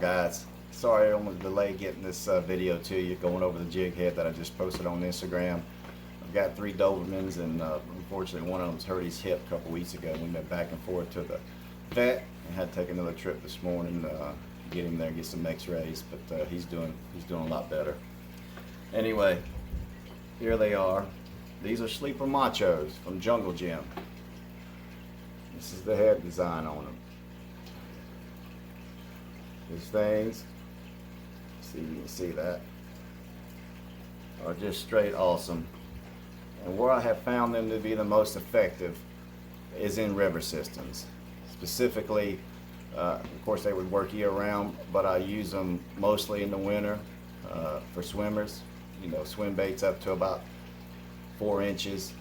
Guys, sorry on the delay getting this video to you, going over the jig head that I just posted on Instagram. I've got 3 Dobermans, and unfortunately one of them's hurt his hip a couple weeks ago. We went back and forth to the vet and had to take another trip this morning, get him there, get some x-rays, but he's doing a lot better. Anyway, here they are. These are sleeper machos from Jungle Gym. This is the head design on them. These things, see if you can see that, are just straight awesome. And where I have found them to be the most effective is in river systems. Specifically, of course they would work year round, but I use them mostly in the winter for swimmers. You know, swim baits up to about 4 inches,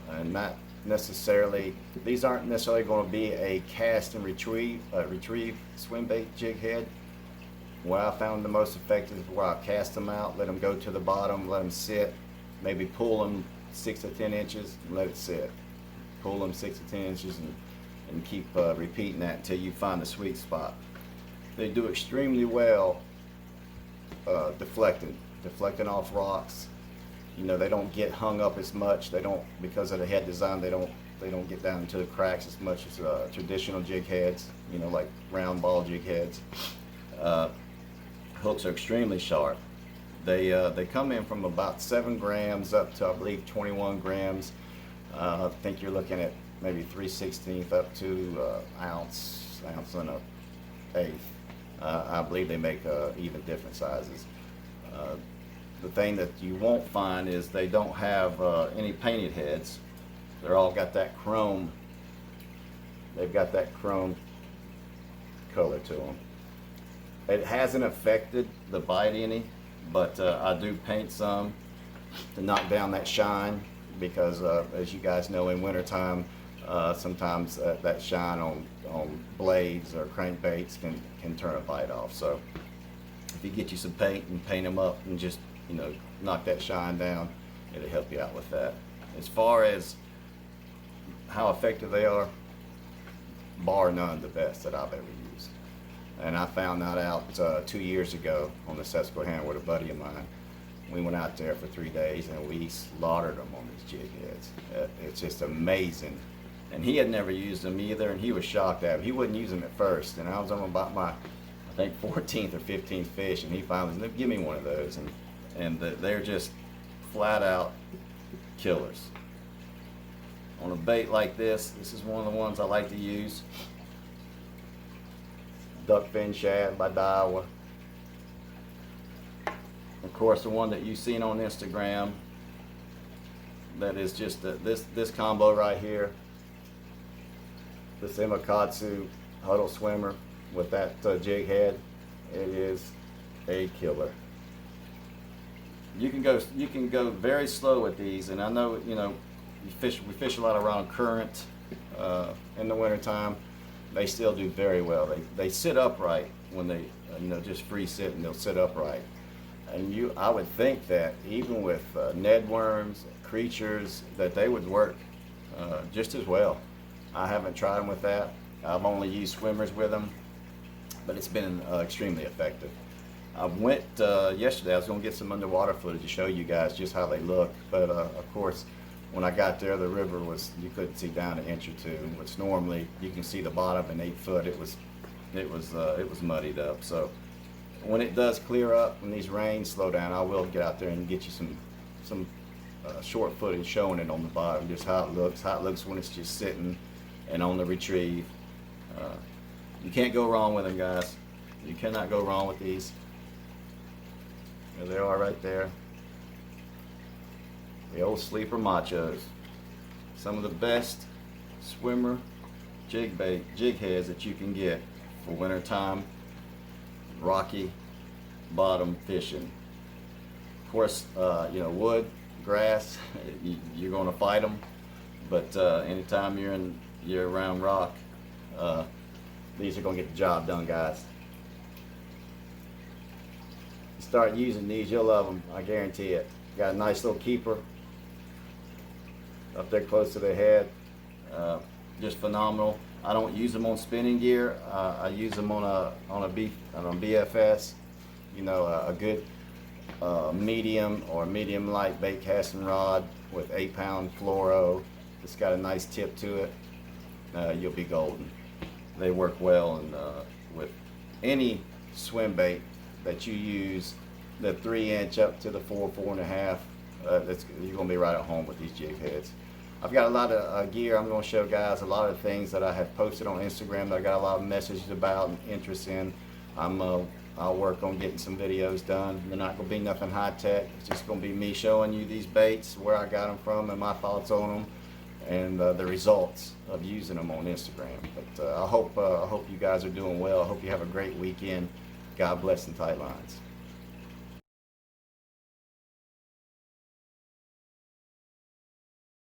and not necessarily, these aren't necessarily going to be a cast and retrieve swim bait jig head. Where I found the most effective is where I cast them out, let them go to the bottom, let them sit, maybe pull them 6 to 10 inches and let it sit. Pull them 6 to 10 inches and keep repeating that until you find the sweet spot. They do extremely well deflecting off rocks. You know, they don't get hung up as much. They don't, because of the head design, they don't get down into the cracks as much as traditional jig heads, you know, like round ball jig heads. Hooks are extremely sharp. They come in from about 7 grams up to, I believe, 21 grams. I think you're looking at maybe 3/16 up to ounce and a eighth. I believe they make even different sizes. The thing that you won't find is they don't have any painted heads. They're all got that chrome. They've got that chrome color to them. It hasn't affected the bite any, but I do paint some to knock down that shine, because as you guys know, in wintertime, sometimes that shine on blades or crankbaits can turn a bite off. So if you get you some paint and paint them up and just, you know, knock that shine down, it'll help you out with that. As far as how effective they are, bar none, the best that I've ever used. And I found that out 2 years ago on the Susquehanna with a buddy of mine. We went out there for 3 days and we slaughtered them on these jig heads. It's just amazing. And he had never used them either, and he was shocked at them. He wouldn't use them at first, and I was on about my, I think, 14th or 15th fish, and he finally said, give me one of those. And they're just flat out killers. On a bait like this is one of the ones I like to use. Duckfin shad by Daiwa. Of course, the one that you've seen on Instagram, that is just this combo right here. This Imakatsu Huddle Swimmer with that jig head, it is a killer. You can go very slow with these, and I know, you know, we fish a lot around current in the wintertime. They still do very well. They sit upright when they, you know, just free sit, and they'll sit upright. And I would think that even with Ned worms, creatures, that they would work just as well. I haven't tried them with that. I've only used swimmers with them, but it's been extremely effective. I went yesterday, I was going to get some underwater footage to show you guys just how they look, but of course when I got there, the river was, you couldn't see down an inch or two, which normally you can see the bottom in 8 foot. It was muddied up. So when it does clear up, when these rains slow down, I will get out there and get you some short footage showing it on the bottom, just how it looks when it's just sitting and on the retrieve. You can't go wrong with them, guys. You cannot go wrong with these. There they are right there. The old sleeper machos. Some of the best swimmer jig heads that you can get for winter time, rocky bottom fishing. Of course, you know, wood, grass, you're going to fight them, but anytime you're around rock, these are going to get the job done, guys. You start using these, you'll love them, I guarantee it. Got a nice little keeper up there close to the head, just phenomenal. I don't use them on spinning gear. I use them on a BFS. You know, a good medium or medium light bait casting rod with 8-pound fluoro. It's got a nice tip to it. You'll be golden. They work well and with any swim bait that you use, the 3-inch up to the 4.5. You're gonna be right at home with these jig heads. I've got a lot of gear. I'm gonna show guys a lot of things that I have posted on Instagram that I got a lot of messages about and interest in. I'll work on getting some videos done. They're not gonna be nothing high tech. It's just gonna be me showing you these baits, where I got them from, and my thoughts on them, and the results of using them on Instagram. But I hope you guys are doing well. I hope you have a great weekend. God bless and tight lines.